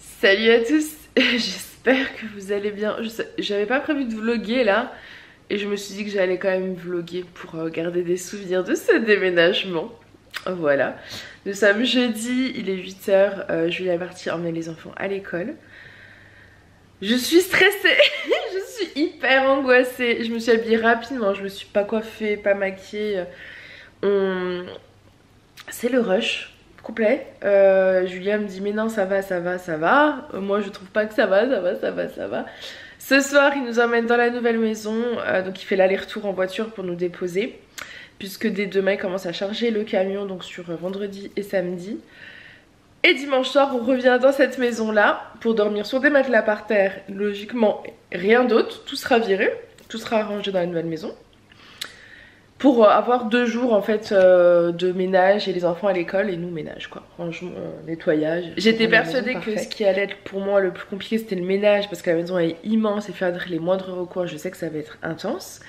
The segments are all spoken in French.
Salut à tous, j'espère que vous allez bien. J'avais pas prévu de vlogger là et je me suis dit que j'allais quand même vlogger pour garder des souvenirs de ce déménagement. Voilà, nous sommes jeudi, il est 8h, Julia est partie emmener les enfants à l'école. Je suis stressée, je suis hyper angoissée, je me suis habillée rapidement, je me suis pas coiffée, pas maquillée. C'est le rush complet. Julia me dit mais non ça va, ça va, ça va. Moi je trouve pas que ça va, ça va, ça va, ça va. Ce soir il nous emmène dans la nouvelle maison, donc il fait l'aller-retour en voiture pour nous déposer. Puisque dès demain il commence à charger le camion, donc sur vendredi et samedi. Et dimanche soir on revient dans cette maison là pour dormir sur des matelas par terre. Logiquement rien d'autre, tout sera viré, tout sera arrangé dans la nouvelle maison. Pour avoir 2 jours en fait de ménage et les enfants à l'école et nous ménage quoi, rangement, nettoyage. J'étais persuadée que ce qui allait être pour moi le plus compliqué c'était le ménage parce que la maison est immense et faire les moindres recoins je sais que ça va être intense.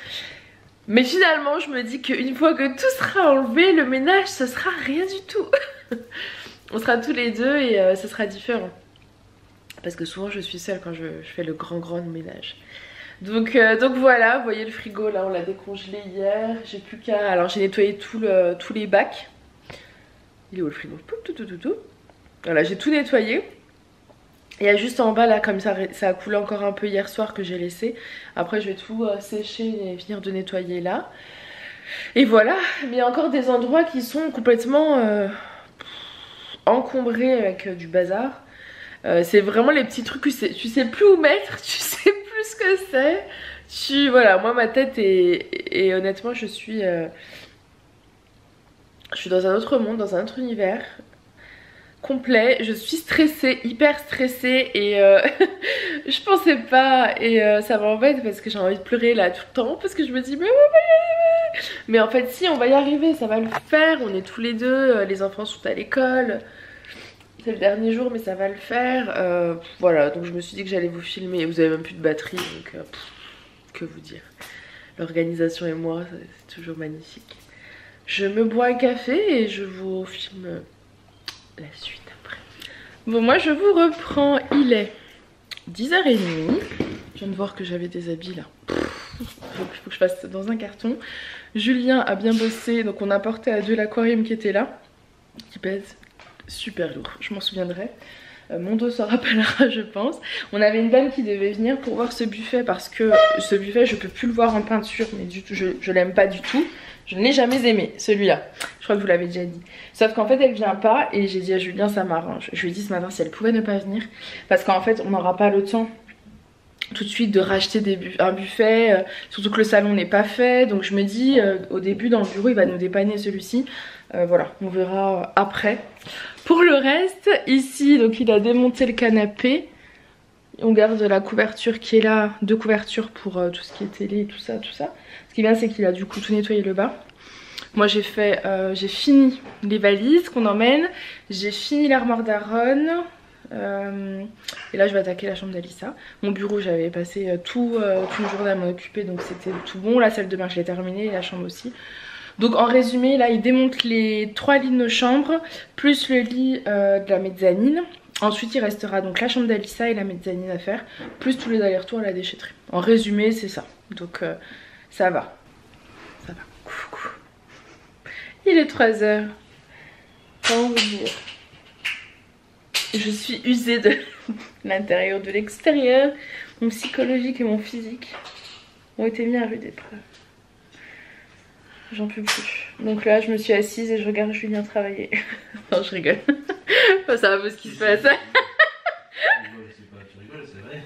Mais finalement je me dis qu'une fois que tout sera enlevé, le ménage ce sera rien du tout. On sera tous les deux et ce sera différent. Parce que souvent je suis seule quand je fais le grand ménage. Donc voilà, vous voyez le frigo là on l'a décongelé hier. J'ai plus qu'à... Alors j'ai nettoyé tous les bacs. Il est où le frigo? Voilà, j'ai tout nettoyé. Il y a juste en bas là comme ça a coulé encore un peu hier soir que j'ai laissé. Après je vais tout sécher et finir de nettoyer là. Et voilà, mais il y a encore des endroits qui sont complètement encombrés avec du bazar. C'est vraiment les petits trucs que tu sais plus où mettre, tu sais plus ce que c'est. Voilà, moi ma tête et honnêtement je suis dans un autre monde, dans un autre univers complet. Je suis stressée, hyper stressée et je pensais pas et ça m'embête parce que j'ai envie de pleurer là tout le temps parce que je me dis mais on va y arriver. Mais en fait si on va y arriver, ça va le faire, on est tous les deux, les enfants sont à l'école. C'est le dernier jour mais ça va le faire. Voilà, donc je me suis dit que j'allais vous filmer. Vous avez même plus de batterie donc que vous dire. L'organisation et moi c'est toujours magnifique. Je me bois un café et je vous filme la suite après. Bon moi je vous reprends, il est 10h30. Je viens de voir que j'avais des habits là. Faut que je fasse dans un carton. Julien a bien bossé donc on a porté à 2 l'aquarium qui était là. Qui pèse super lourd, je m'en souviendrai. Mon dos s'en rappellera je pense. On avait une dame qui devait venir pour voir ce buffet parce que ce buffet je peux plus le voir en peinture mais du tout, je l'aime pas du tout. Je ne l'ai jamais aimé celui-là, je crois que vous l'avez déjà dit. Sauf qu'en fait elle vient pas et j'ai dit à Julien ça m'arrange. Je lui ai dit ce matin si elle pouvait ne pas venir parce qu'en fait on n'aura pas le temps tout de suite de racheter un buffet, surtout que le salon n'est pas fait. Donc je me dis au début dans le bureau il va nous dépanner celui-ci. Voilà, on verra après. Pour le reste, ici, donc il a démonté le canapé. On garde la couverture qui est là, 2 couvertures pour tout ce qui est télé, tout ça, tout ça. Ce qui est bien, c'est qu'il a du coup tout nettoyé le bas. Moi j'ai fini les valises qu'on emmène. J'ai fini l'armoire d'Aaron. Et là je vais attaquer la chambre d'Alissa. Mon bureau j'avais passé tout une journée à m'en occuper donc c'était tout bon. La salle de bain je l'ai terminée et la chambre aussi. Donc en résumé là il démonte les 3 lits de nos chambres plus le lit de la mezzanine. Ensuite il restera donc la chambre d'Alissa et la mezzanine à faire plus tous les allers-retours à la déchetterie. En résumé c'est ça. Donc ça va. Ça va. Coucou. Il est 3h. Comment vous dire? Je suis usée de l'intérieur, de l'extérieur. Mon psychologique et mon physique ont été mis à rude épreuve. J'en peux plus. Donc là, je me suis assise et je regarde Julien travailler. Non, je rigole. Enfin, ça va un peu ce qui se passe. Tu rigoles, c'est vrai.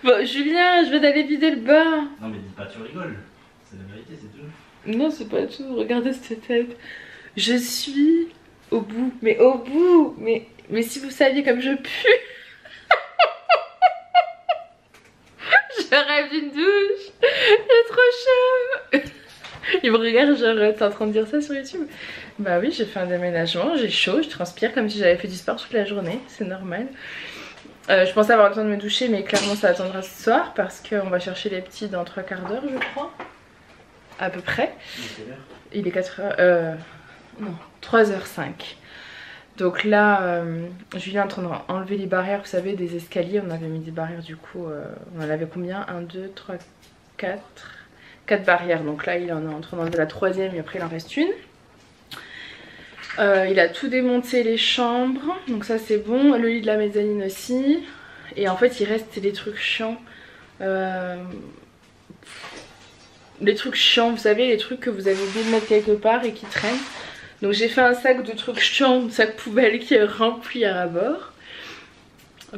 Bon, Julien, je vais aller vider le bas. Non, mais dis pas tu rigoles. C'est la vérité, c'est tout. Non, c'est pas tout. Regardez cette tête. Je suis au bout. Mais au bout. Mais si vous saviez comme je pue. Je rêve d'une douche. Il est trop chaud. Il me regarde genre t'es en train de dire ça sur YouTube? Bah oui j'ai fait un déménagement, j'ai chaud, je transpire comme si j'avais fait du sport toute la journée, c'est normal. Je pensais avoir le temps de me doucher mais clairement ça attendra ce soir parce qu'on va chercher les petits dans 3/4 d'heure je crois. À peu près. Il est 4h... non, 3h05. Donc là, Julien est en train d'enlever les barrières, vous savez, des escaliers. On avait mis des barrières du coup, on en avait combien? 1, 2, 3, 4 barrières. Donc là, il en est en train d'enlever la troisième et après il en reste une. Il a tout démonté les chambres, donc ça c'est bon. Le lit de la mezzanine aussi. Et en fait il reste des trucs chiants. Les trucs chiants, vous savez, les trucs que vous avez oublié de mettre quelque part et qui traînent. Donc j'ai fait un sac de trucs chiants, un sac poubelle qui est rempli à ras bord.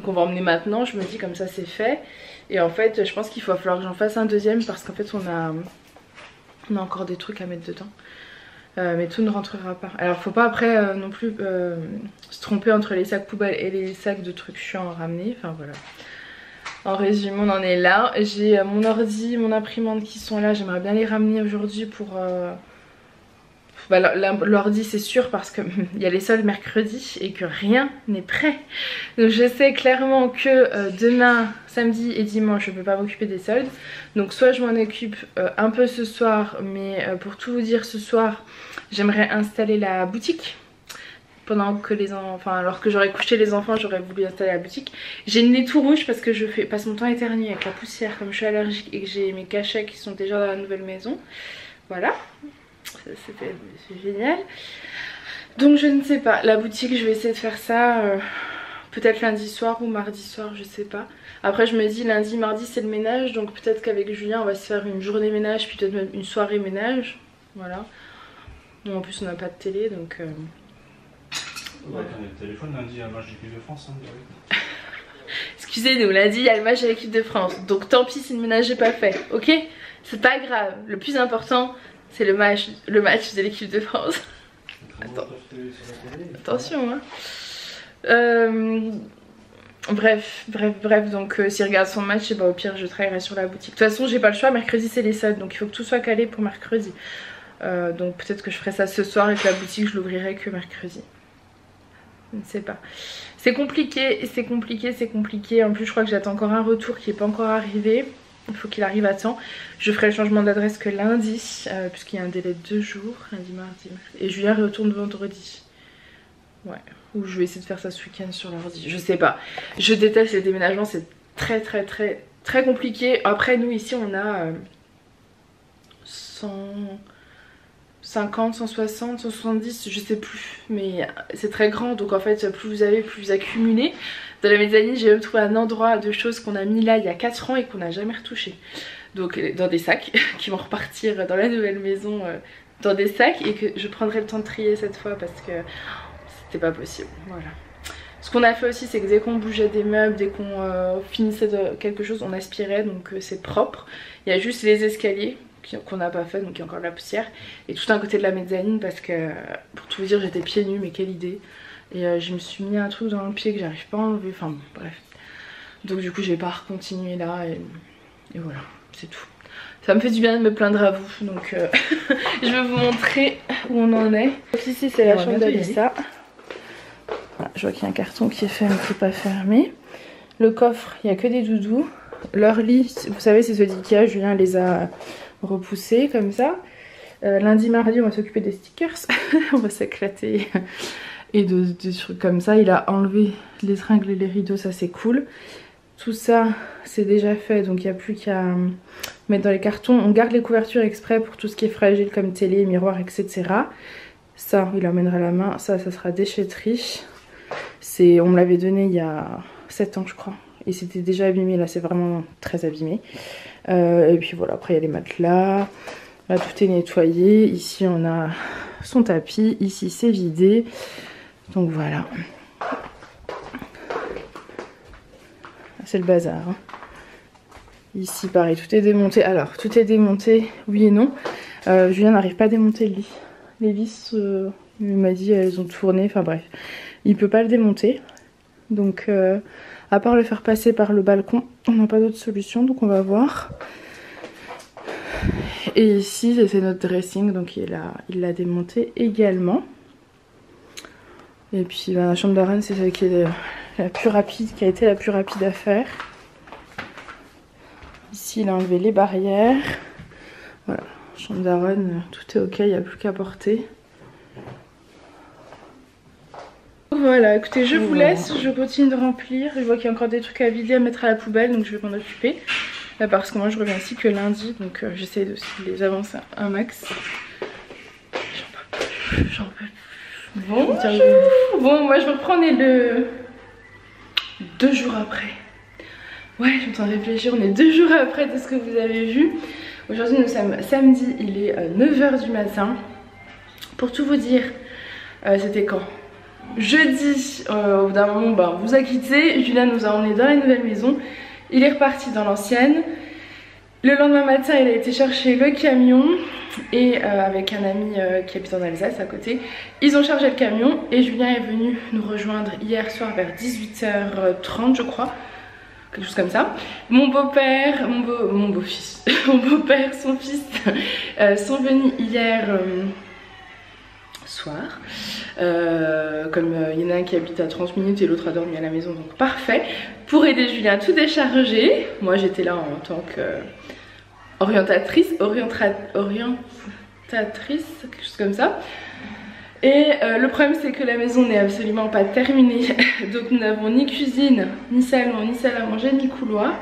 Qu'on va emmener maintenant, je me dis comme ça c'est fait. Et en fait je pense qu'il va falloir que j'en fasse un deuxième parce qu'en fait on a encore des trucs à mettre dedans. Mais tout ne rentrera pas. Alors faut pas après non plus se tromper entre les sacs poubelles et les sacs de trucs chiants à ramener. Enfin voilà. En résumé on en est là. J'ai mon ordi, mon imprimante qui sont là. J'aimerais bien les ramener aujourd'hui pour... l'ordi c'est sûr parce qu'il y a les soldes mercredi et que rien n'est prêt. Donc je sais clairement que demain, samedi et dimanche je ne peux pas m'occuper des soldes. Donc soit je m'en occupe un peu ce soir, mais pour tout vous dire ce soir j'aimerais installer la boutique. Pendant que les enfants, enfin alors que j'aurais couché les enfants, j'aurais voulu installer la boutique. J'ai le nez tout rouge parce que je passe mon temps à éternuer avec la poussière comme je suis allergique et que j'ai mes cachets qui sont déjà dans la nouvelle maison. Voilà. C'est génial. Donc je ne sais pas, la boutique je vais essayer de faire ça peut-être lundi soir ou mardi soir, je sais pas. Après je me dis lundi mardi c'est le ménage, donc peut-être qu'avec Julien on va se faire une journée ménage puis peut-être même une soirée ménage. Voilà. Bon, en plus on n'a pas de télé donc ouais, on a le téléphone lundi, il y a un match de l'équipe de France hein, excusez-nous, lundi il y a le match de l'équipe de France, donc tant pis si le ménage n'est pas fait, ok? C'est pas grave, le plus important c'est le match de l'équipe de France. Attends. Attention hein. Bref, donc s'il regarde son match, bah, au pire je travaillerai sur la boutique. De toute façon j'ai pas le choix, mercredi c'est les soldes, donc il faut que tout soit calé pour mercredi. Donc peut-être que je ferai ça ce soir et que la boutique je l'ouvrirai que mercredi. Je ne sais pas. C'est compliqué. En plus je crois que j'attends encore un retour qui n'est pas encore arrivé. Il faut qu'il arrive à temps. Je ferai le changement d'adresse que lundi, puisqu'il y a un délai de 2 jours, lundi, mardi, mercredi. Et Julien retourne vendredi. Ouais. Ou je vais essayer de faire ça ce week-end sur l'ordi. Je sais pas. Je déteste les déménagements, c'est très compliqué. Après nous ici on a 150, 160, 170, je sais plus, mais c'est très grand, donc en fait plus vous avez, plus vous accumulez. Dans la mezzanine j'ai même trouvé un endroit de choses qu'on a mis là il y a 4 ans et qu'on n'a jamais retouché. Donc dans des sacs qui vont repartir dans la nouvelle maison, dans des sacs, et que je prendrai le temps de trier cette fois parce que c'était pas possible, voilà. Ce qu'on a fait aussi c'est que dès qu'on bougeait des meubles, dès qu'on finissait de quelque chose, on aspirait, donc c'est propre. Il y a juste les escaliers qu'on n'a pas fait, donc il y a encore de la poussière, et tout un côté de la mezzanine parce que pour tout vous dire j'étais pieds nus, mais quelle idée. Et je me suis mis un truc dans le pied que j'arrive pas à enlever, enfin bref. Donc du coup je vais pas continuer là et voilà, c'est tout. Ça me fait du bien de me plaindre à vous, donc je vais vous montrer où on en est. Donc ici c'est la chambre d'Alissa. Voilà, je vois qu'il y a un carton qui est fermé, qui n'est pas fermé. Le coffre, il n'y a que des doudous. Leur lit, vous savez c'est ce d'Ikea, Julien les a repoussés comme ça. Lundi, mardi on va s'occuper des stickers. On va s'éclater. Et des trucs comme ça. Il a enlevé les tringles et les rideaux, ça c'est cool. Tout ça c'est déjà fait, donc il n'y a plus qu'à mettre dans les cartons. On garde les couvertures exprès pour tout ce qui est fragile comme télé, miroir, etc. Ça il emmènera la main, ça sera déchetterie. On me l'avait donné il y a 7 ans je crois. Et c'était déjà abîmé, là c'est vraiment très abîmé. Et puis voilà, après il y a les matelas. Là tout est nettoyé. Ici on a son tapis, ici c'est vidé. Donc voilà. C'est le bazar. Hein. Ici pareil, tout est démonté. Alors tout est démonté, oui et non. Julien n'arrive pas à démonter le lit. Les vis, il m'a dit elles ont tourné, enfin bref. Il peut pas le démonter. Donc à part le faire passer par le balcon, on n'a pas d'autre solution, donc on va voir. Et ici c'est notre dressing, donc il l'a démonté également. Et puis la chambre d'Aaron c'est celle qui est la plus rapide, qui a été la plus rapide à faire. Ici il a enlevé les barrières. Voilà, chambre d'Aaron, tout est ok, il n'y a plus qu'à porter. Voilà, écoutez, je vous laisse, je continue de remplir. Je vois qu'il y a encore des trucs à vider, à mettre à la poubelle, donc je vais m'en occuper. Parce que moi je reviens ici que lundi, donc j'essaie de les avancer un max. J'en peux plus. Bon, moi je vais reprendre le 2 jours après. Ouais, je suis en train de réfléchir, on est 2 jours après de ce que vous avez vu. Aujourd'hui nous sommes samedi, il est 9 h du matin. Pour tout vous dire, c'était quand? Jeudi, au bout d'un moment, bah, on vous a quitté. Julien nous a emmenés dans la nouvelle maison. Il est reparti dans l'ancienne. Le lendemain matin, il a été chercher le camion. Et avec un ami qui habite en Alsace à côté, ils ont chargé le camion. Et Julien est venu nous rejoindre hier soir vers 18 h 30 je crois. Quelque chose comme ça. Mon beau-père, mon beau-fils, mon beau-père, son fils sont venus hier soir. Comme il y en a un qui habite à 30 minutes et l'autre a dormi à la maison, donc parfait. Pour aider Julien à tout décharger. Moi j'étais là en tant que orientatrice, quelque chose comme ça. Et le problème c'est que la maison n'est absolument pas terminée. Donc nous n'avons ni cuisine, ni salon, ni salle à manger, ni couloir.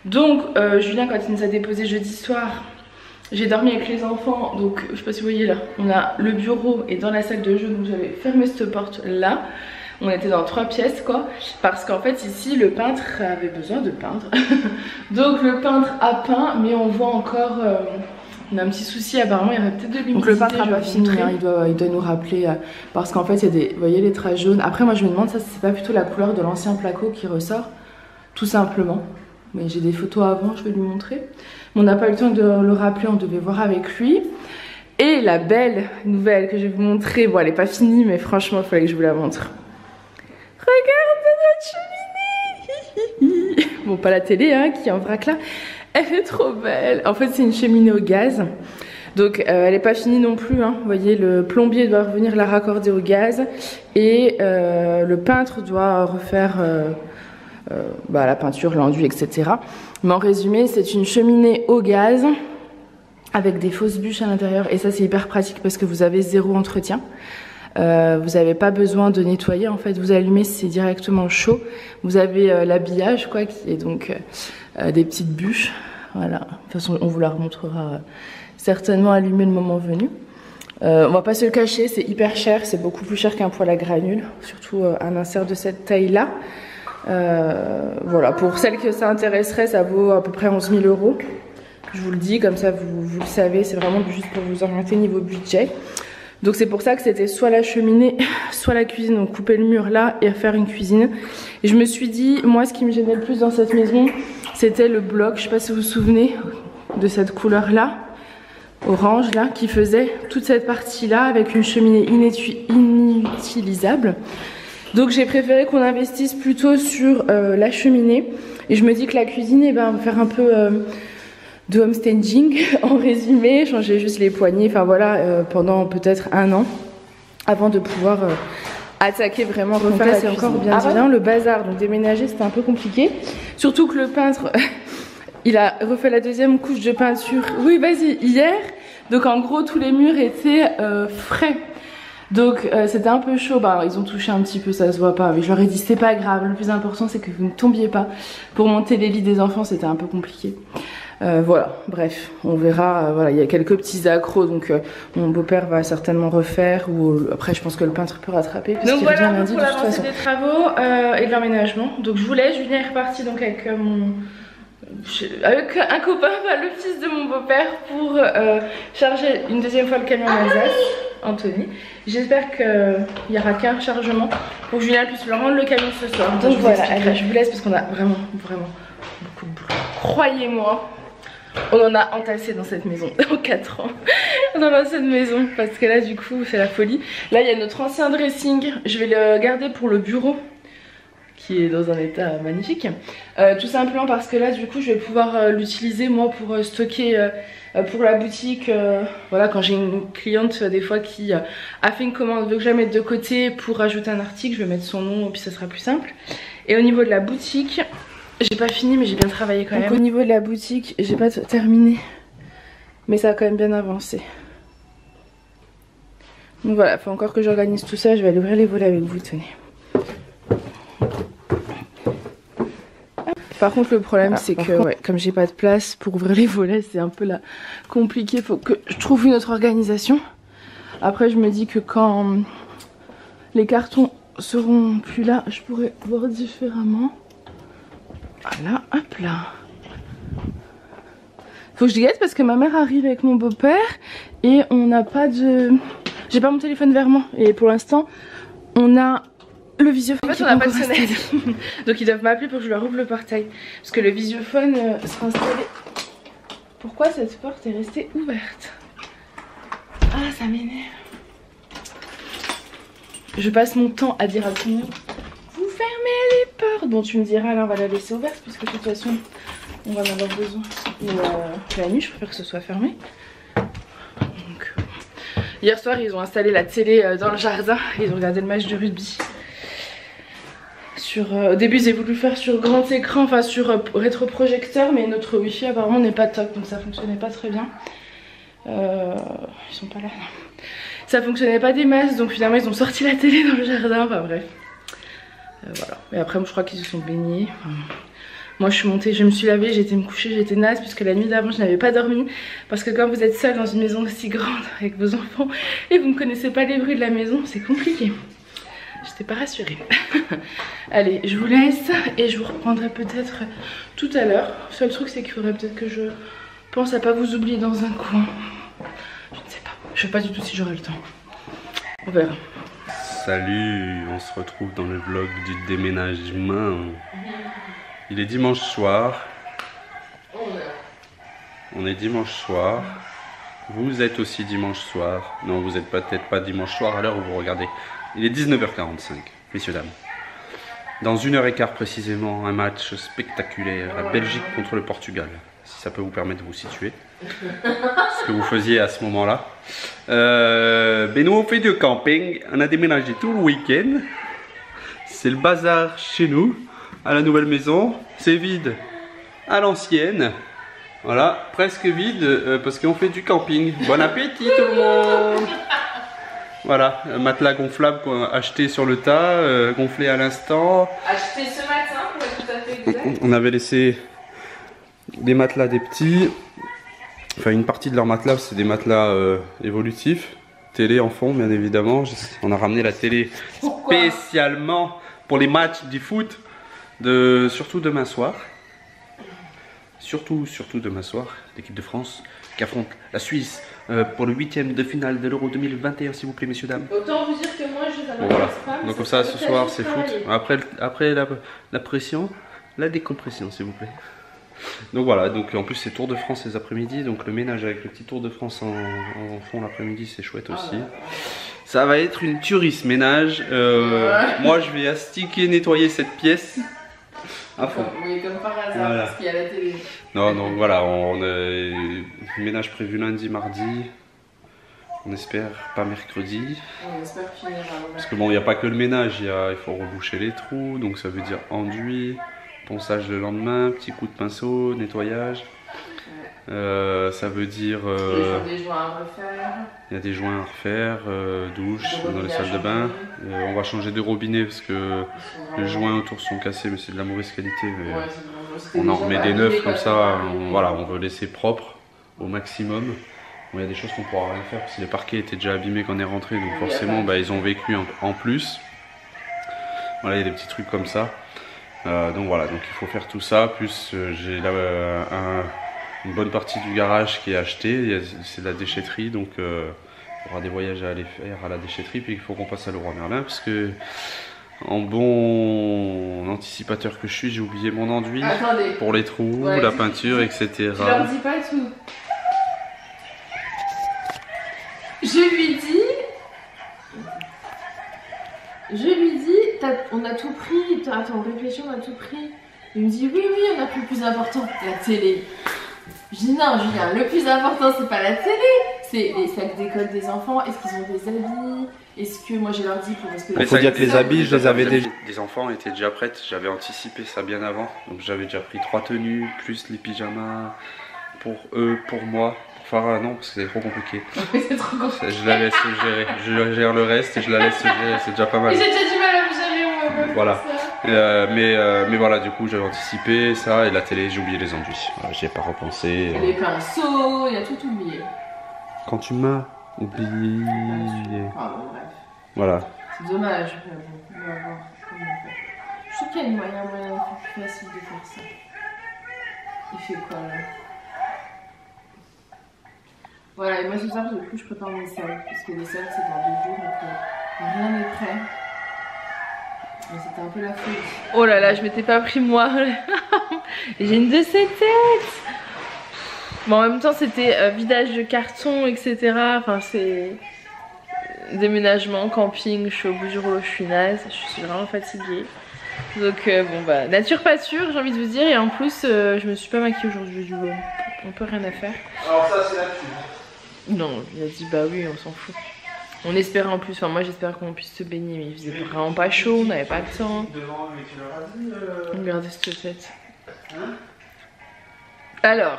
Donc Julien, quand il nous a déposé jeudi soir, j'ai dormi avec les enfants. Donc je sais pas si vous voyez là, on a le bureau et dans la salle de jeu, donc j'avais fermé cette porte là. On était dans 3 pièces quoi, parce qu'en fait ici le peintre avait besoin de peindre. Donc le peintre a peint, mais on voit encore... on a un petit souci, apparemment il y aurait peut-être de l'humidité. Donc le peintre n'a pas fini, hein, il doit nous rappeler parce qu'en fait il y a des, vous voyez les traces jaunes. Après moi je me demande ça c'est pas plutôt la couleur de l'ancien placo qui ressort, tout simplement. Mais j'ai des photos avant, je vais lui montrer. Mais on n'a pas eu le temps de le rappeler, on devait voir avec lui. Et la belle nouvelle que je vais vous montrer, bon elle est pas finie mais franchement il fallait que je vous la montre. Regardez notre cheminée. Bon pas la télé hein, qui est en vrac là. Elle est trop belle. En fait c'est une cheminée au gaz. Donc elle n'est pas finie non plus hein. Vous voyez le plombier doit revenir la raccorder au gaz. Et le peintre doit refaire la peinture, l'enduit etc. Mais en résumé c'est une cheminée au gaz avec des fausses bûches à l'intérieur. Et ça c'est hyper pratique parce que vous avez 0 entretien. Vous n'avez pas besoin de nettoyer en fait, vous allumez, c'est directement chaud. Vous avez l'habillage quoi qui est donc des petites bûches. Voilà, de toute façon on vous la remontrera certainement allumée le moment venu. On va pas se le cacher, c'est hyper cher, c'est beaucoup plus cher qu'un poêle à granules, surtout un insert de cette taille là. Voilà, pour celles que ça intéresserait, ça vaut à peu près 11 000 €. Je vous le dis, comme ça vous le savez, c'est vraiment juste pour vous orienter niveau budget. Donc c'est pour ça que c'était soit la cheminée, soit la cuisine. Donc couper le mur là et faire une cuisine. Et je me suis dit, moi ce qui me gênait le plus dans cette maison, c'était le bloc. Je sais pas si vous vous souvenez de cette couleur là, orange là, qui faisait toute cette partie là avec une cheminée inutilisable. Donc j'ai préféré qu'on investisse plutôt sur la cheminée. Et je me dis que la cuisine, eh ben, on va faire un peu... de homestaging en résumé, changer juste les poignées, enfin voilà, pendant peut-être 1 an avant de pouvoir attaquer vraiment refaire la cuisine. Encore bien évidemment le bazar, donc déménager c'était un peu compliqué, surtout que le peintre il a refait la 2e couche de peinture, oui vas-y, hier, donc en gros tous les murs étaient frais. Donc c'était un peu chaud, bah, ils ont touché un petit peu, ça se voit pas, mais je leur ai dit c'est pas grave, le plus important c'est que vous ne tombiez pas. Pour monter les lits des enfants c'était un peu compliqué. Voilà, bref, on verra, voilà, il y a quelques petits accros, donc mon beau-père va certainement refaire, ou après je pense que le peintre peut rattraper. Donc voilà pour l'avancée des travaux et de l'emménagement. Donc je vous laisse, Julien est reparti donc avec un copain, le fils de mon beau-père, pour charger une 2e fois le camion d'Alsace, Anthony. J'espère qu'il n'y aura qu'un chargement pour que Julien puisse leur rendre le camion ce soir. Donc voilà, allez, je vous laisse parce qu'on a vraiment beaucoup de boulot. Croyez-moi. On en a entassé dans cette maison en 4 ans. Dans cette maison parce que là du coup c'est la folie. Là il y a notre ancien dressing. Je vais le garder pour le bureau qui est dans un état magnifique. Tout simplement parce que là du coup je vais pouvoir l'utiliser moi pour stocker pour la boutique. Voilà, quand j'ai une cliente des fois qui a fait une commande, veut que je la mette de côté pour rajouter un article, je vais mettre son nom et puis ça sera plus simple. Et au niveau de la boutique, j'ai pas fini mais j'ai bien travaillé quand même. Au niveau de la boutique, j'ai pas terminé mais ça a quand même bien avancé. Donc voilà, faut encore que j'organise tout ça, je vais aller ouvrir les volets avec vous, tenez. Par contre le problème c'est que ouais, comme j'ai pas de place pour ouvrir les volets, c'est un peu là compliqué, faut que je trouve une autre organisation. Après je me dis que quand les cartons seront plus là, je pourrais voir différemment. Voilà, hop là. Faut que je guette parce que ma mère arrive avec mon beau-père et on n'a pas de... J'ai pas mon téléphone vers moi et pour l'instant on a le visiophone. En fait on n'a pas de sonnette. Donc ils doivent m'appeler pour que je leur ouvre le portail. Parce que le visiophone sera installé. Pourquoi cette porte est restée ouverte? Ah ça m'énerve. Je passe mon temps à dire à tout le monde, vous fermez les portes. Bon tu me diras là on va la laisser ouverte puisque de toute façon on va en avoir besoin. Mais la nuit je préfère que ce soit fermé. Donc, hier soir ils ont installé la télé dans le jardin. Ils ont regardé le match de rugby. Au début ils ont voulu faire sur grand écran, enfin sur rétroprojecteur, mais notre wifi apparemment n'est pas top, donc ça fonctionnait pas très bien. Ils sont pas là, non. Ça fonctionnait pas des masses, donc finalement ils ont sorti la télé dans le jardin, enfin bref. Voilà, et après je crois qu'ils se sont baignés. Enfin, moi je suis montée, je me suis lavée, j'ai été me coucher, j'étais naze puisque la nuit d'avant je n'avais pas dormi. Parce que quand vous êtes seule dans une maison aussi grande avec vos enfants et vous ne connaissez pas les bruits de la maison, c'est compliqué. J'étais pas rassurée. Allez, je vous laisse et je vous reprendrai peut-être tout à l'heure. Le seul truc c'est qu'il faudrait peut-être que je pense à pas vous oublier dans un coin. Je ne sais pas. Je sais pas du tout si j'aurai le temps. On verra. Salut, on se retrouve dans le vlog du déménagement. Il est dimanche soir. On est dimanche soir. Vous êtes aussi dimanche soir. Non, vous n'êtes peut-être pas dimanche soir à l'heure où vous regardez. Il est 19h45, messieurs, dames. Dans 1h15 précisément, un match spectaculaire. La Belgique contre le Portugal. Si ça peut vous permettre de vous situer. Ce que vous faisiez à ce moment-là. Ben nous on fait du camping. On a déménagé tout le week-end. C'est le bazar chez nous. À la nouvelle maison. C'est vide à l'ancienne. Voilà, presque vide parce qu'on fait du camping. Bon appétit tout le monde. Voilà, un matelas gonflable qu'on a acheté sur le tas, gonflé à l'instant. Acheté ce matin pour être tout à fait exact. On avait laissé des matelas des petits. Enfin une partie de leur matelas c'est des matelas évolutifs. Télé en fond bien évidemment. On a ramené la télé spécialement pour les matchs du foot. Surtout demain soir. Surtout demain soir, l'équipe de France qui affronte la Suisse pour le 8e de finale de l'Euro 2021, s'il vous plaît, messieurs, dames. Autant vous dire que moi, je ne bon, voilà. Pas. Donc comme ça, ce soir, c'est foot. Après la pression, la décompression, s'il vous plaît. Donc voilà, donc en plus c'est Tour de France les après-midi, donc le ménage avec le petit Tour de France en fond l'après-midi, c'est chouette aussi. Ça va être une tuerie ce ménage. Moi, je vais astiquer, nettoyer cette pièce. À fond. Oui, comme par hasard, voilà. Parce qu'il y a la télé. Non, donc voilà, on a ménage prévu lundi, mardi. On espère pas mercredi. On espère finir avant. Parce que bon, il n'y a pas que le ménage, il faut reboucher les trous, donc ça veut dire enduit, ponçage le lendemain, petit coup de pinceau, nettoyage. Ça veut dire des joints à refaire. Il y a des joints à refaire, douche dans les salles de bain. On va changer de robinet parce que les joints autour sont cassés, mais c'est de la mauvaise qualité. Mais on en remet des neufs comme ça. Voilà, on veut laisser propre au maximum. Bon, il y a des choses qu'on pourra rien faire parce que les parquets étaient déjà abîmés quand on est rentré, donc forcément ils ont vécu en plus. Voilà, il y a des petits trucs comme ça. Donc voilà, donc il faut faire tout ça. Plus j'ai là une bonne partie du garage qui est acheté, c'est de la déchetterie, donc il y aura des voyages à aller faire à la déchetterie, puis il faut qu'on passe à Leroy Merlin, parce que en bon anticipateur que je suis, j'ai oublié mon enduit. Attendez. Pour les trous, la peinture, etc. Je leur dis pas tout. Je lui dis, on a tout pris, attends, réfléchis, on a tout pris. Il me dit oui, on a pris le plus important, la télé. Je dis non, Julien, le plus important c'est pas la télé, c'est les sacs d'école des enfants. Est-ce qu'ils ont des habits? Est-ce que moi je leur dis pour respecter? Il faut dire que les habits, je les avais déjà. Les enfants étaient déjà prêtes, j'avais anticipé ça bien avant. Donc j'avais déjà pris 3 tenues, plus les pyjamas pour eux, pour moi. Pour Farah, non, parce que c'est trop compliqué. C'est trop compliqué. Je la laisse gérer. Je gère le reste et je la laisse gérer, c'est déjà pas mal. J'ai déjà du mal à me gérer moi. Voilà. Mais voilà, du coup j'avais anticipé ça et la télé, j'ai oublié les enduits. Voilà, j'y ai pas repensé. Et les pinceaux, il a tout oublié. Quand tu m'as oublié. Ah bon, bref. Voilà. C'est dommage. Bon, on va voir comment on fait. Je trouve qu'il y a un moyen plus facile de faire ça. Il fait quoi là? Voilà, et moi ce soir, du coup, je prépare mes salles. Parce que les salles, c'est dans 2 jours, donc rien n'est prêt. Mais c'était un peu la folie. Oh là là, je m'étais pas pris moi. J'ai une de ces têtes. Bon, en même temps, c'était vidage de carton, etc. Enfin, c'est déménagement, camping. Je suis au bout du rouleau, je suis naze. Je suis vraiment fatiguée. Donc, bon, bah, nature pas sûre, j'ai envie de vous dire. Et en plus, je me suis pas maquillée aujourd'hui. On peut rien à faire. Alors, ça, c'est la pub. Non, il a dit bah oui, on s'en fout. On espérait en plus, enfin moi j'espère qu'on puisse se baigner, mais il faisait vraiment pas chaud, on n'avait pas le temps. Regardez cette tête. Alors.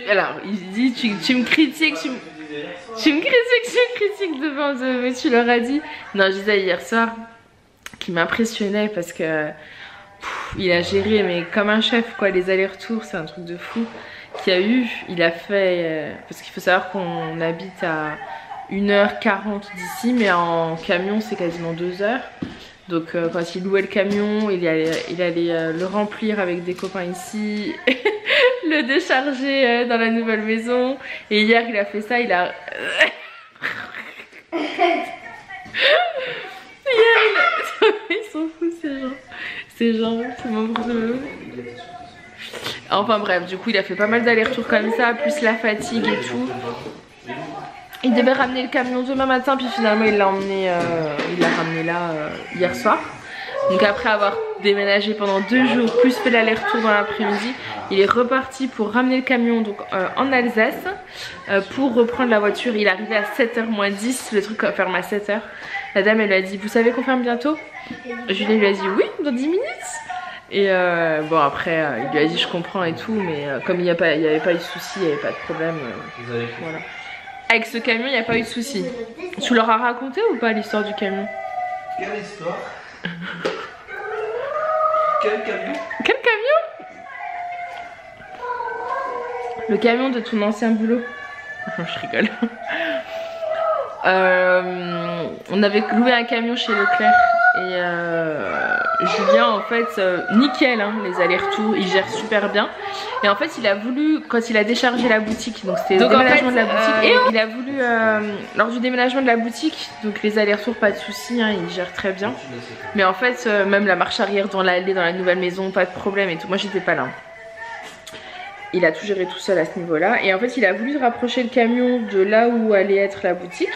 Alors, il dit tu me critiques, tu me critiques devant eux, mais tu leur as dit. Non, je disais hier soir qui m'impressionnait parce que il a géré mais comme un chef quoi, les allers-retours, c'est un truc de fou. Il a fait, parce qu'il faut savoir qu'on habite à 1h40 d'ici, mais en camion c'est quasiment 2 heures. Donc quand il louait le camion, il allait le remplir avec des copains ici, le décharger dans la nouvelle maison. Et hier il a fait ça, hier ils sont fous ces gens, c'est mon problème. Enfin bref, du coup il a fait pas mal d'allers-retours comme ça, plus la fatigue et tout. Il devait ramener le camion demain matin, puis finalement il l'a ramené là hier soir. Donc après avoir déménagé pendant 2 jours, plus fait l'aller-retour dans l'après-midi, il est reparti pour ramener le camion donc, en Alsace pour reprendre la voiture. Il est arrivé à 7h moins 10, le truc ferme à 7h. La dame elle lui a dit, vous savez qu'on ferme bientôt? Julien lui a dit oui, dans 10 minutes. Et bon après il lui a dit je comprends et tout, mais comme il n'y avait pas eu de souci, il n'y avait pas de problème, voilà. Avec ce camion il n'y a pas eu de souci. Tu leur as raconté ou pas l'histoire du camion? Quelle histoire? Quel camion? Quel camion? Le camion de ton ancien boulot. Je rigole. On avait loué un camion chez Leclerc et Julien en fait nickel hein, les allers-retours, il gère super bien. Et en fait il a voulu, quand il a déchargé la boutique, donc c'était le déménagement de la boutique, et il a voulu lors du déménagement de la boutique, donc les allers-retours pas de soucis, hein, il gère très bien. Mais en fait même la marche arrière dans l'allée, dans la nouvelle maison, pas de problème et tout, moi j'étais pas là. Il a tout géré tout seul à ce niveau-là. Et en fait, il a voulu rapprocher le camion de là où allait être la boutique.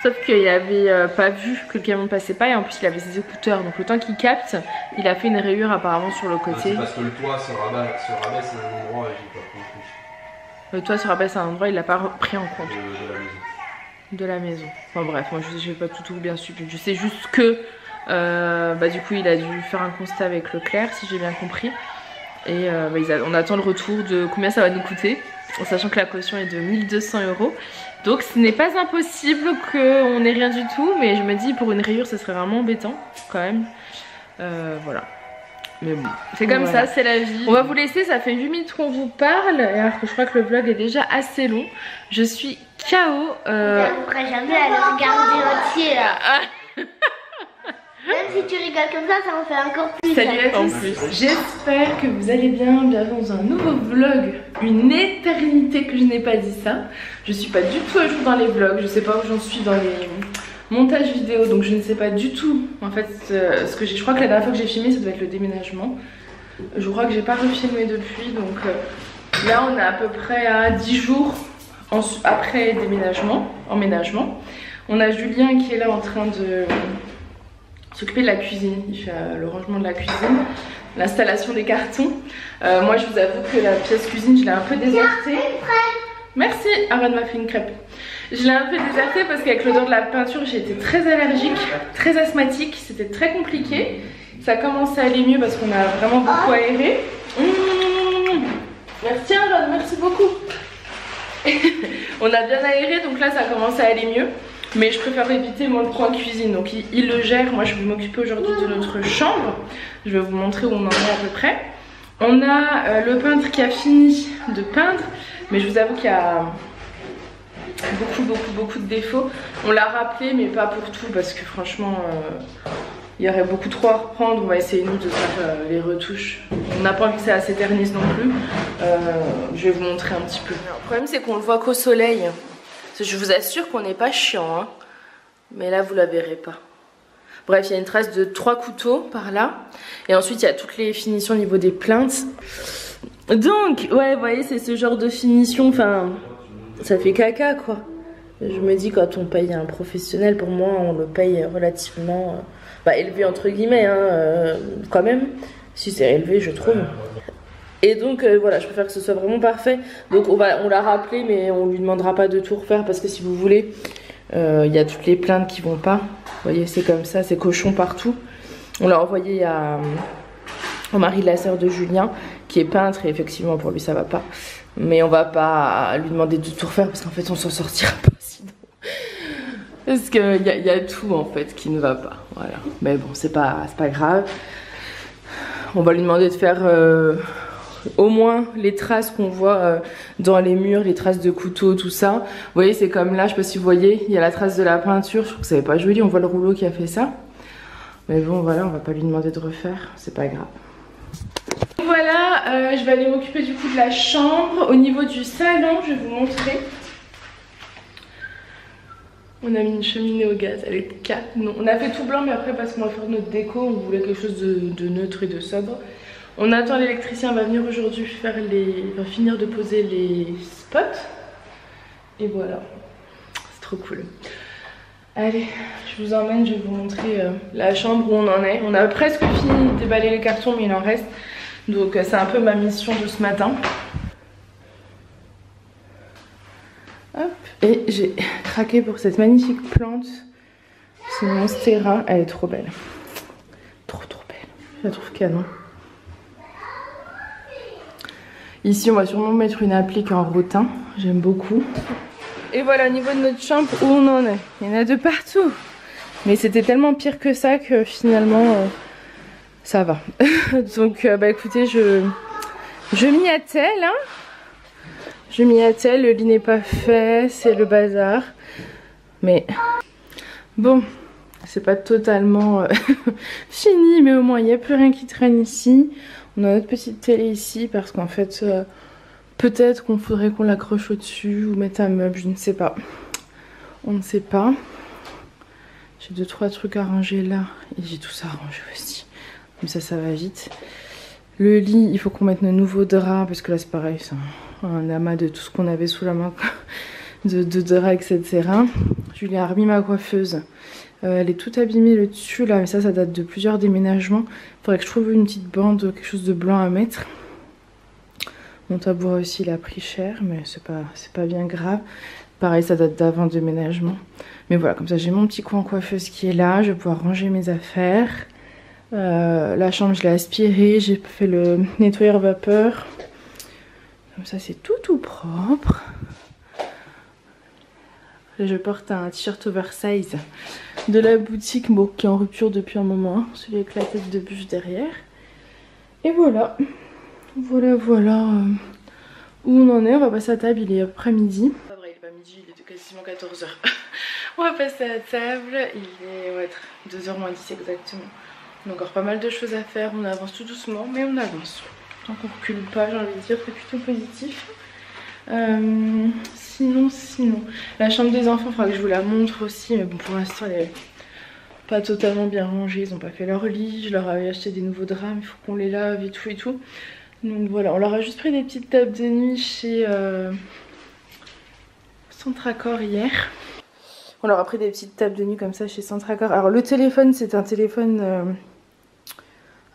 Sauf qu'il avait pas vu que le camion ne passait pas. Et en plus, il avait ses écouteurs. Donc le temps qu'il capte, il a fait une rayure apparemment sur le côté. C'est parce que le toit se rabaisse à un endroit et j'ai pas pris en compte. Le toit se rabaisse à un endroit, il l'a pas pris en compte. De la maison. De la maison. Enfin bref, moi je n'ai pas tout bien suivi. Je sais juste que du coup, il a dû faire un constat avec Leclerc, si j'ai bien compris. Et on attend le retour de combien ça va nous coûter, en sachant que la caution est de 1 200 €. Donc ce n'est pas impossible qu'on n'ait rien du tout, mais je me dis pour une rayure ce serait vraiment embêtant quand même. Voilà. Mais bon, c'est comme ça, c'est la vie. On va vous laisser, ça fait 8 minutes qu'on vous parle, alors que je crois que le vlog est déjà assez long. Je suis KO. J'aimerais jamais aller regarder entier là. Même si tu rigoles comme ça me fait encore plus. Salut à tous, j'espère que vous allez bien. Bienvenue dans un nouveau vlog. Une éternité que je n'ai pas dit ça. Je suis pas du tout à jour dans les vlogs. Je sais pas où j'en suis dans les montages vidéo, donc je ne sais pas du tout. En fait, ce que je crois que la dernière fois que j'ai filmé, ça doit être le déménagement. Je crois que j'ai pas refilmé depuis, donc là on est à peu près à 10 jours après déménagement, emménagement. On a Julien qui est là en train de s'occuper de la cuisine, il fait le rangement de la cuisine, l'installation des cartons. Moi je vous avoue que la pièce cuisine je l'ai un peu désertée. Merci, Aaron m'a fait une crêpe. Je l'ai un peu désertée parce qu'avec l'odeur de la peinture j'ai été très allergique, très asthmatique, c'était très compliqué. Ça commence à aller mieux parce qu'on a vraiment beaucoup aéré. Merci Aaron, merci beaucoup. On a bien aéré donc là ça commence à aller mieux. Mais je préfère éviter moi le coin cuisine. Donc il le gère. Moi je vais m'occuper aujourd'hui de notre chambre. Je vais vous montrer où on en est à peu près. On a le peintre qui a fini de peindre. Mais je vous avoue qu'il y a beaucoup de défauts. On l'a rappelé mais pas pour tout parce que franchement il y aurait beaucoup trop à reprendre. On va essayer nous de faire les retouches. On n'a pas envie que ça s'éternise non plus. Je vais vous montrer un petit peu. Le problème c'est qu'on le voit qu'au soleil. Je vous assure qu'on n'est pas chiant hein. Mais là vous la verrez pas. Bref, il y a une trace de 3 couteaux par là. Et ensuite il y a toutes les finitions au niveau des plaintes. Donc ouais vous voyez c'est ce genre de finition. Enfin ça fait caca quoi. Je me dis quand on paye un professionnel, pour moi on le paye relativement élevé entre guillemets hein, quand même. Si c'est élevé je trouve. Et donc voilà, je préfère que ce soit vraiment parfait. Donc on l'a rappelé mais on lui demandera pas de tout refaire parce que si vous voulez, il y a toutes les plaintes qui vont pas. Vous voyez c'est comme ça, c'est cochon partout. On l'a envoyé au mari de la sœur de Julien qui est peintre et effectivement pour lui ça va pas. Mais on va pas lui demander de tout refaire parce qu'en fait on s'en sortira pas sinon. Parce qu'il y a tout en fait qui ne va pas. Voilà. Mais bon c'est pas grave. On va lui demander de faire au moins les traces qu'on voit dans les murs, les traces de couteau, tout ça. Vous voyez c'est comme là, je sais pas si vous voyez, il y a la trace de la peinture. Je trouve que ça n'est pas joli, on voit le rouleau qui a fait ça. Mais bon voilà, on va pas lui demander de refaire, c'est pas grave. Voilà, je vais aller m'occuper du coup de la chambre. Au niveau du salon, je vais vous montrer. On a mis une cheminée au gaz, elle est canon. On a fait tout blanc mais après parce qu'on va faire notre déco, on voulait quelque chose de neutre et de sobre. On attend l'électricien, va venir aujourd'hui va finir de poser les spots. Et voilà, c'est trop cool. Allez, je vous emmène, je vais vous montrer la chambre où on en est. On a presque fini de déballer les cartons mais il en reste. Donc c'est un peu ma mission de ce matin. Hop. Et j'ai craqué pour cette magnifique plante. C'est une monstera, elle est trop belle. Trop belle, je la trouve canon. Ici on va sûrement mettre une applique en rotin, j'aime beaucoup. Et voilà au niveau de notre chambre où on en est. Il y en a de partout. Mais c'était tellement pire que ça que finalement ça va. Donc écoutez je m'y attelle hein. Je m'y attelle, le lit n'est pas fait, c'est le bazar. Mais bon, c'est pas totalement fini, mais au moins il n'y a plus rien qui traîne ici. On a notre petite télé ici parce qu'en fait, peut-être qu'on faudrait qu'on l'accroche au-dessus ou mettre un meuble, je ne sais pas. On ne sait pas. J'ai 2-3 trucs à ranger là et j'ai tout ça à ranger aussi. Comme ça va vite. Le lit, il faut qu'on mette nos nouveaux draps parce que là c'est pareil, c'est un amas de tout ce qu'on avait sous la main, de draps, etc. Je lui ai remis ma coiffeuse. Elle est toute abîmée le dessus là, mais ça date de plusieurs déménagements. Il faudrait que je trouve une petite bande, quelque chose de blanc à mettre. Mon tabouret aussi il a pris cher, mais c'est pas bien grave. Pareil, ça date d'avant déménagement. Mais voilà, comme ça j'ai mon petit coin coiffeuse qui est là, je vais pouvoir ranger mes affaires. La chambre je l'ai aspirée, j'ai fait le nettoyeur vapeur. Comme ça c'est tout propre. Je porte un t-shirt oversize de la boutique qui est en rupture depuis un moment, celui avec la tête de bûche derrière. Et voilà, voilà où on en est. On va passer à table, il est après-midi. Pas vrai, il est pas midi, il est quasiment 14h. On va passer à table, il est 2h moins 10 exactement. On a encore pas mal de choses à faire, on avance tout doucement mais on avance. Tant qu'on recule pas, j'ai envie de dire, c'est plutôt positif. Sinon, la chambre des enfants, il faudra que je vous la montre aussi, mais bon pour l'instant elle est pas totalement bien rangée, ils n'ont pas fait leur lit, je leur avais acheté des nouveaux draps, il faut qu'on les lave et tout. Donc voilà, on leur a juste pris des petites tables de nuit chez Centracor hier. On leur a pris des petites tables de nuit comme ça chez Centracor. Alors le téléphone, c'est un téléphone,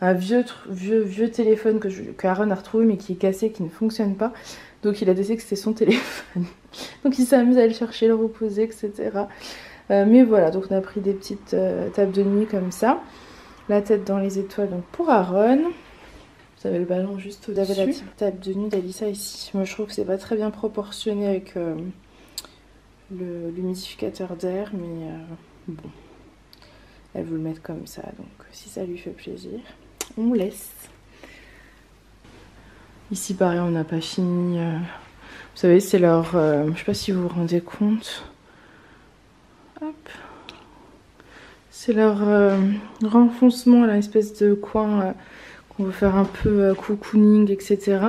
un vieux téléphone que Aaron a retrouvé mais qui est cassé, qui ne fonctionne pas. Donc il a décidé que c'était son téléphone. Donc il s'amuse à le chercher, le reposer, etc. Mais voilà, donc on a pris des petites tables de nuit comme ça. La tête dans les étoiles donc pour Aaron. Vous avez le ballon juste au-dessus. Vous avez la petite table de nuit d'Alissa ici. Moi je trouve que c'est pas très bien proportionné avec l'humidificateur d'air, mais bon, elle veut le mettre comme ça, donc si ça lui fait plaisir, on laisse. Ici pareil, on n'a pas fini, vous savez c'est leur, je sais pas si vous vous rendez compte, hop, c'est leur renfoncement, là, espèce de coin qu'on veut faire un peu cocooning, etc.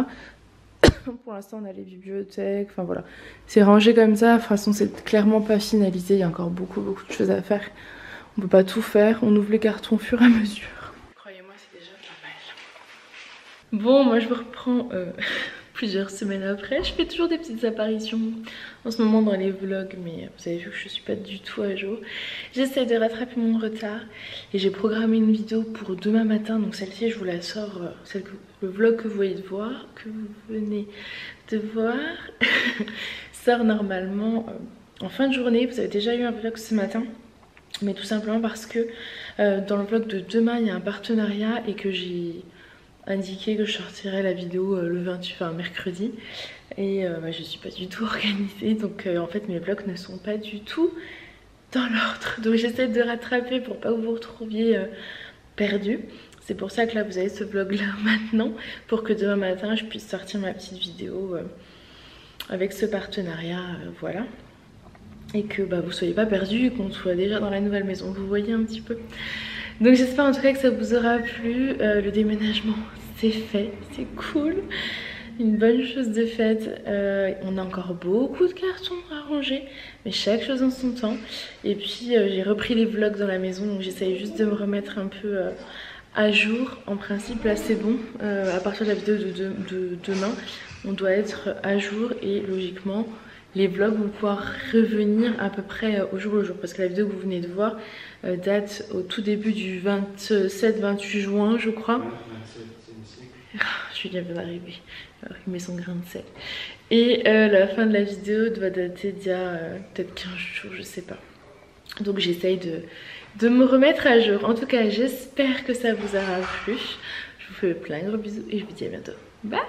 Pour l'instant on a les bibliothèques, enfin voilà, c'est rangé comme ça. De toute façon c'est clairement pas finalisé, il y a encore beaucoup de choses à faire, on peut pas tout faire, on ouvre les cartons au fur et à mesure. Croyez-moi c'est déjà pas mal. Bon, moi je vous reprends plusieurs semaines après, je fais toujours des petites apparitions en ce moment dans les vlogs, mais vous avez vu que je suis pas du tout à jour. J'essaie de rattraper mon retard et j'ai programmé une vidéo pour demain matin, donc celle-ci je vous la sors, le vlog que vous voyez de voir, que vous venez de voir, sort normalement en fin de journée. Vous avez déjà eu un vlog ce matin, mais tout simplement parce que dans le vlog de demain il y a un partenariat et que j'ai indiqué que je sortirais la vidéo le 28, enfin mercredi, et je suis pas du tout organisée, donc en fait mes vlogs ne sont pas du tout dans l'ordre, donc j'essaie de rattraper pour pas que vous vous retrouviez perdus. C'est pour ça que là vous avez ce vlog là maintenant, pour que demain matin je puisse sortir ma petite vidéo avec ce partenariat, voilà, et que vous soyez pas perdus et qu'on soit déjà dans la nouvelle maison, vous voyez un petit peu. Donc j'espère en tout cas que ça vous aura plu. Le déménagement c'est fait, c'est cool, une bonne chose de faite. On a encore beaucoup de cartons à ranger, mais chaque chose en son temps. Et puis j'ai repris les vlogs dans la maison, donc j'essaye juste de me remettre un peu à jour. En principe là c'est bon, à partir de la vidéo de demain on doit être à jour et logiquement les vlogs vont pouvoir revenir à peu près au jour le jour, parce que la vidéo que vous venez de voir date au tout début du 27-28 juin je crois. Julien vient d'arriver, il met son grain de sel. Et la fin de la vidéo doit dater d'il y a peut-être 15 jours, je sais pas. Donc j'essaye de me remettre à jour. En tout cas j'espère que ça vous aura plu. Je vous fais plein de gros bisous et je vous dis à bientôt. Bye!